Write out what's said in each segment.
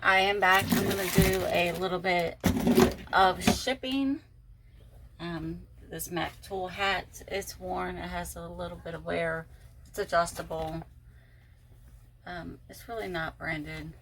I am back. I'm going to do a little bit of shipping. This Mac Tool hat, it's worn. It has a little bit of wear. It's adjustable. It's really not branded,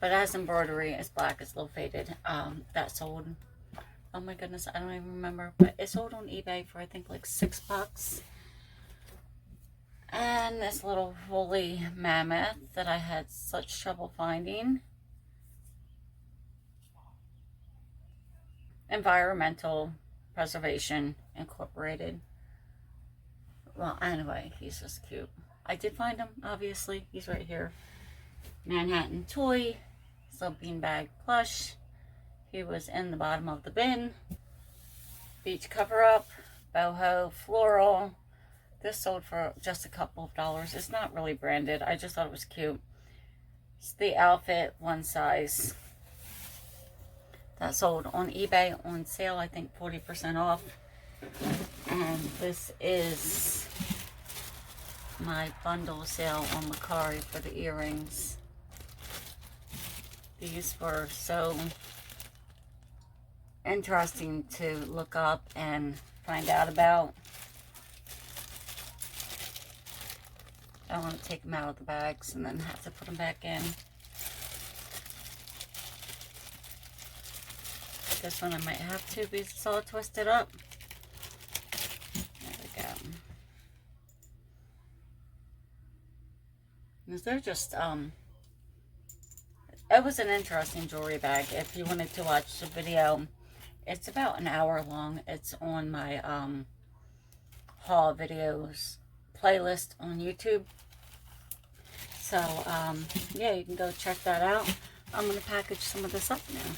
but it has embroidery. It's black. It's a little faded. That sold, oh my goodness, I don't even remember, but it sold on eBay for I think like $6. And this little woolly mammoth that I had such trouble finding. Environmental Preservation Incorporated. Well, anyway, he's just cute. I did find him, obviously. He's right here. Manhattan Toy. So beanbag plush. He was in the bottom of the bin. Beach cover-up. Boho floral. This sold for just a couple of dollars. It's not really branded. I just thought it was cute. It's the outfit, one size. That sold on eBay on sale, I think 40% off. And this is my bundle sale on Macari for the earrings. These were so interesting to look up and find out about. I don't want to take them out of the bags and then have to put them back in. This one I might have to because it's all twisted up. There we go. They're just, it was an interesting jewelry bag. If you wanted to watch the video, it's about an hour long. It's on my haul videos playlist on YouTube. So, yeah, you can go check that out. I'm going to package some of this up now.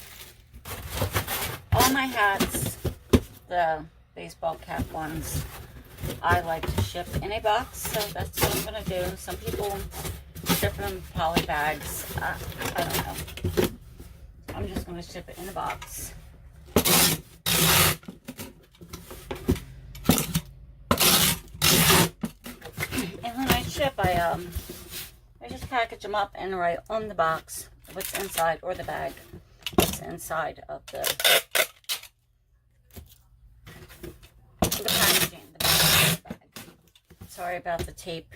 All my hats, the baseball cap ones, I like to ship in a box, so that's what I'm going to do. Some people ship them in poly bags. I don't know. I'm just going to ship it in a box. And when I ship, I just package them up and write on the box what's inside, or the bag, what's inside of the packaging, the bag. Sorry about the tape.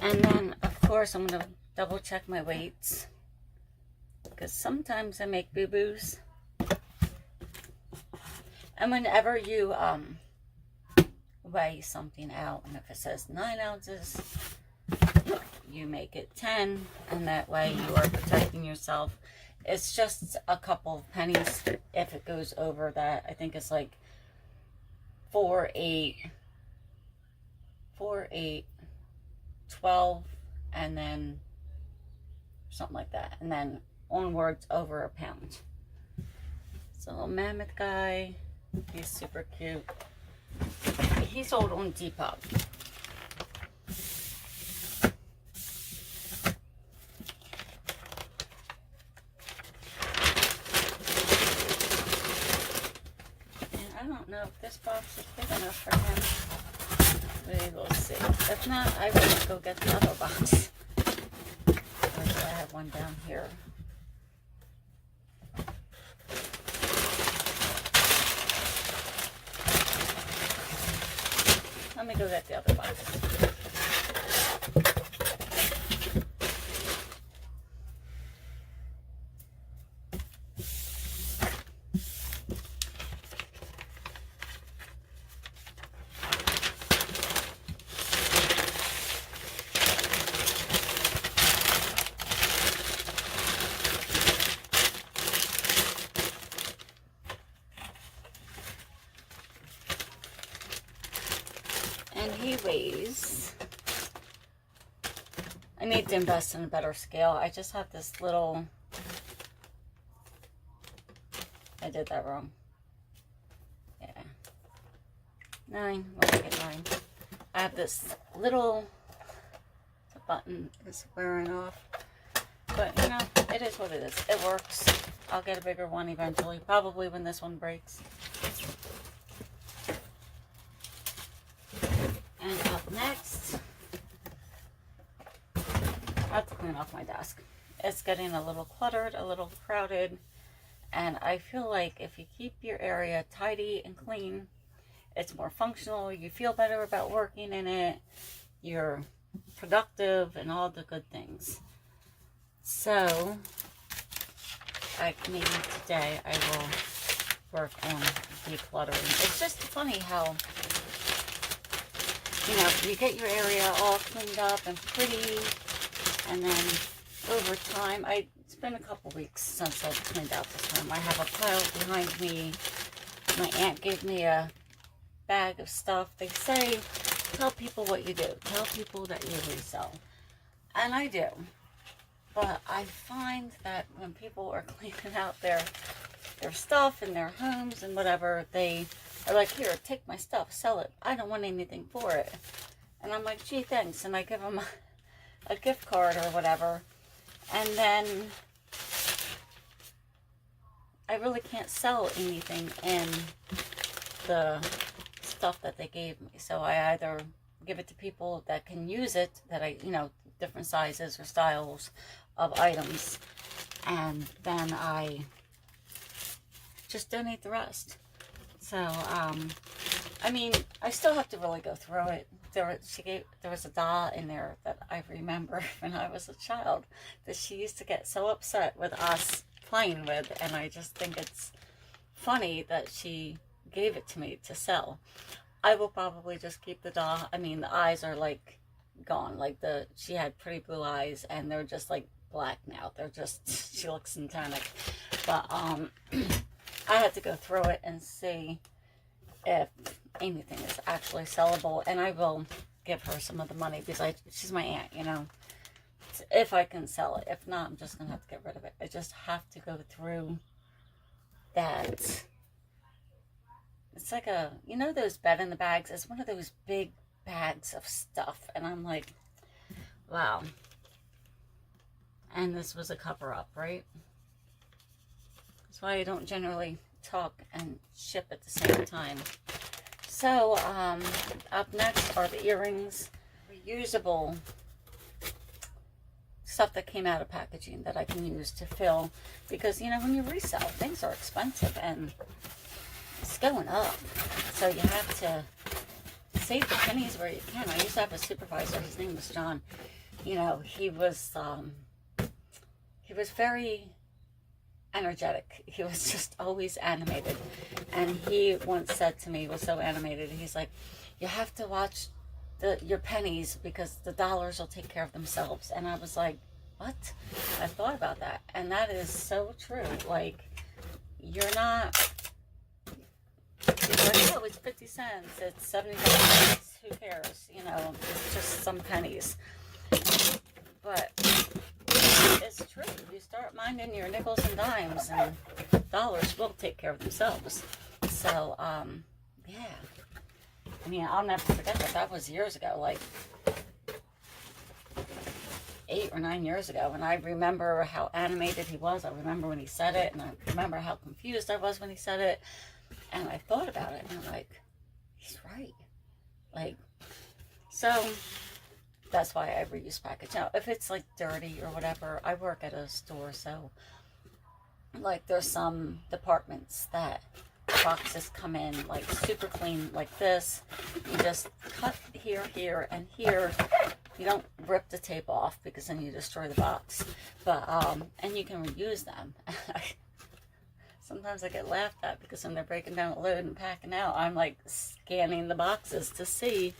And then, of course, I'm going to double check my weights, because sometimes I make boo-boos. And whenever you weigh something out, and if it says 9 ounces, you make it 10, and that way you are protecting yourself. It's just a couple of pennies if it goes over that. I think it's like 4, 8, 12, and then something like that, and then onwards over a pound. It's a little mammoth guy. He's super cute. He sold on Depop. And I don't know if this box is big enough for him. We will see. If not, I will go get the other box. I have one down here. Let me go get the other box. And he weighs, I need to invest in a better scale. I just have this little, I did that wrong. Yeah. 9, we'll make it 9. I have this little, the button is wearing off. But, you know, it is what it is. It works. I'll get a bigger one eventually, probably when this one breaks. And up next, I have to clean off my desk. It's getting a little cluttered, a little crowded, and I feel like if you keep your area tidy and clean, it's more functional, you feel better about working in it, you're productive, and all the good things. So, maybe today I will work on decluttering. It's just funny how, you know, you get your area all cleaned up and pretty, and then over time, it's been a couple weeks since I've cleaned out this room. I have a pile behind me. My aunt gave me a bag of stuff. They say, tell people what you do. Tell people that you resell. And I do. But I find that when people are cleaning out their stuff in their homes and whatever, they are like, here, take my stuff, sell it. I don't want anything for it. And I'm like, gee, thanks. And I give them a gift card or whatever. And then I really can't sell anything in the stuff that they gave me. So I either give it to people that can use it, that different sizes or styles of items, and then I just donate the rest. So, I mean, I still have to really go through it. There was a doll in there that I remember when I was a child that she used to get so upset with us playing with, and I just think it's funny that she gave it to me to sell. I will probably just keep the doll. I mean, the eyes are like gone. Like she had pretty blue eyes, and they're just like black now. They're just, she looks satanic. But I had to go through it and see if anything is actually sellable, and I will give her some of the money because she's my aunt, you know, if I can sell it. If not, I'm just gonna have to get rid of it. I just have to go through that. It's like you know those bed in the bags? It's one of those big bags of stuff, and I'm like, wow. And this was a cover up, right? That's why I don't generally talk and ship at the same time. So, up next are the earrings. Reusable stuff that came out of packaging that I can use to fill. Because, you know, when you resell, things are expensive and it's going up. So you have to save the pennies where you can. I used to have a supervisor, his name was John. You know, he was very energetic. He was just always animated. And he once said to me, was so animated, he's like, you have to watch your pennies because the dollars will take care of themselves. And I was like, what? I thought about that. And that is so true. Like, you're not, you're like, oh, it's 50 cents, it's 75 cents, who cares? You know, it's just some pennies. But it's true. You start minding your nickels and dimes, and dollars will take care of themselves. So, yeah. I mean, I'll never forget that. That was years ago, like 8 or 9 years ago. And I remember how animated he was. I remember when he said it, and I remember how confused I was when he said it. And I thought about it, and I'm like, he's right. Like, so that's why I reuse package. Now, if it's like dirty or whatever, I work at a store, so like there's some departments that boxes come in like super clean like this. You just cut here, here, and here. You don't rip the tape off because then you destroy the box. But and you can reuse them. Sometimes I get laughed at because when they're breaking down a load and packing out, I'm like scanning the boxes to see,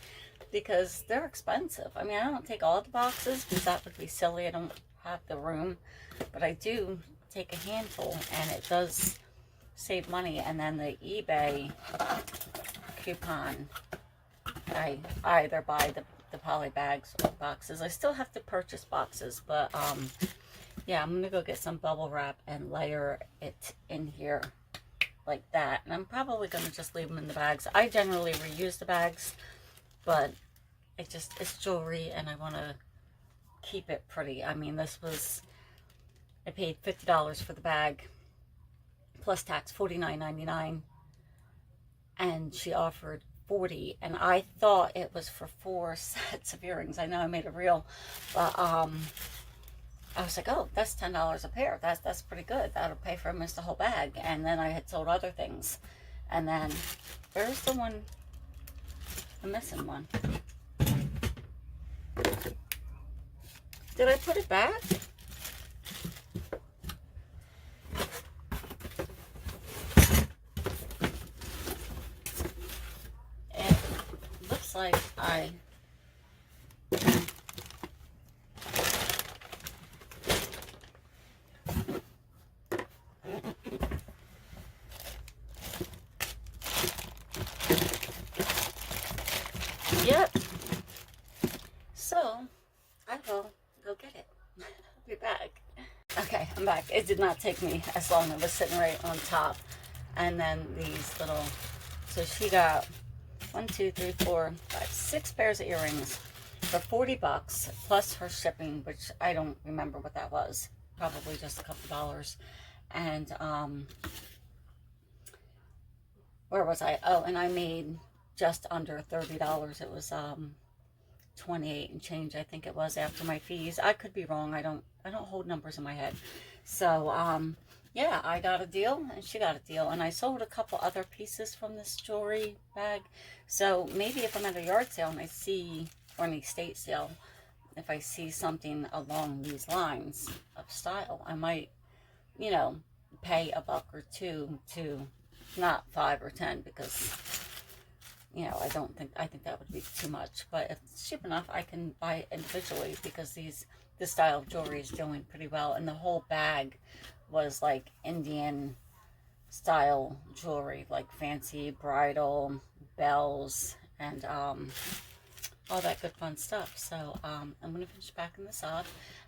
because they're expensive. I mean, I don't take all the boxes because that would be silly. I don't have the room, but I do take a handful, and it does save money. And then the eBay coupon, I either buy the poly bags or boxes. I still have to purchase boxes, but yeah, I'm gonna go get some bubble wrap and layer it in here like that. And I'm probably gonna just leave them in the bags. I generally reuse the bags, but it's jewelry and I want to keep it pretty. I mean, this was I paid $50 for the bag, plus tax, $49.99, and she offered 40, and I thought it was for 4 sets of earrings. I know I made a reel, but I was like, oh, that's $10 a pair. That's pretty good. That'll pay for almost the whole bag. And then I had sold other things, and then where's the one, the missing one? Did I put it back? It looks like I... Yep. So, I will go get it. I'll be back. Okay, I'm back. It did not take me as long. It was sitting right on top. And then these little... So she got 1, 2, 3, 4, 5, 6 pairs of earrings for $40, plus her shipping, which I don't remember what that was. Probably just a couple dollars. And, where was I? Oh, and I made just under $30. It was 28 and change, I think it was, after my fees. I could be wrong. I don't hold numbers in my head. So yeah, I got a deal and she got a deal, and I sold a couple other pieces from this jewelry bag. So maybe if I'm at a yard sale and I see, or an estate sale, if I see something along these lines of style, I might, you know, pay $1 or $2 to, not 5 or 10, because, you know, I think that would be too much. But if it's cheap enough, I can buy it individually, because this style of jewelry is doing pretty well. And the whole bag was like Indian style jewelry, like fancy bridal bells and all that good fun stuff. So I'm gonna finish backing this up,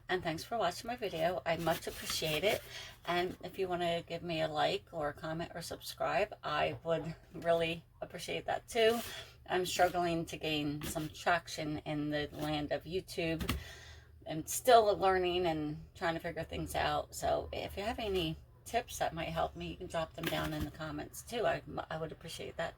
and thanks for watching my video. I much appreciate it. And if you want to give me a like or a comment or subscribe, I would really appreciate that too. I'm struggling to gain some traction in the land of YouTube. I'm still learning and trying to figure things out. So if you have any tips that might help me, you can drop them down in the comments too. I would appreciate that.